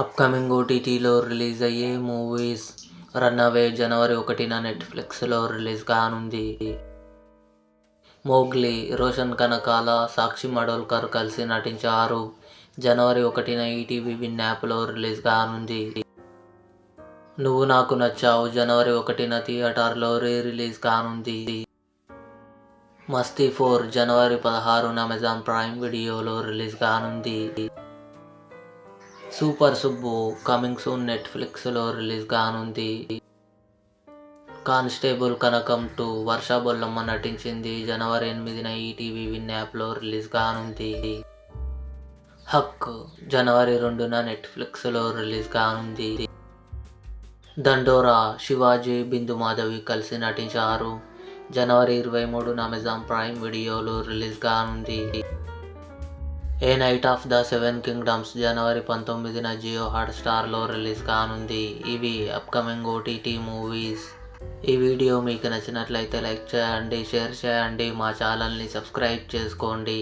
Upcoming ఓటీటీలో release అయ్యే movies. 'Run away' జనవరి 1న నెట్ఫ్లిక్స్లో రిలీజ్ కానుంది. 'మోగ్లీ' రోషన్ కనకాల, సాక్షి మడోల్కర్ కలిసి నటించారు. జనవరి 1న ఈటీవీ విన్ యాప్లో రిలీజ్ కానుంది. 'నువ్వు నాకు నచ్చావు' జనవరి 1న థియేటర్లో రిలీజ్ కానుంది. 'మస్తీ 4' జనవరి 16న అమెజాన్ ప్రైమ్ వీడియోలో రిలీజ్ కానుంది. 'సూపర్ సుబ్బు' కమింగ్ సూన్ నెట్ఫ్లిక్స్లో రిలీజ్ కానుంది. 'కానిస్టేబుల్ కనకం 2' వర్ష బొల్లమ్మ నటించింది. జనవరి 8న ఈటీవీ విన్ యాప్లో రిలీజ్ కానుంది. 'హక్' జనవరి 2న నెట్ఫ్లిక్స్లో రిలీజ్ కానుంది. 'దండోరా' శివాజీ, బిందు మాధవి కలిసి నటించారు. జనవరి 23న అమెజాన్ ప్రైమ్ వీడియోలో రిలీజ్ కానుంది. 'A knight of the seven kingdoms' జనవరి 19న జియో హాట్స్టార్లో రిలీజ్ కానుంది. ఇవి అప్కమింగ్ ఓటీటీ మూవీస్. ఈ వీడియో మీకు నచ్చినట్లయితే లైక్ చేయండి, షేర్ చేయండి, మా ఛానల్ని సబ్స్క్రైబ్ చేసుకోండి.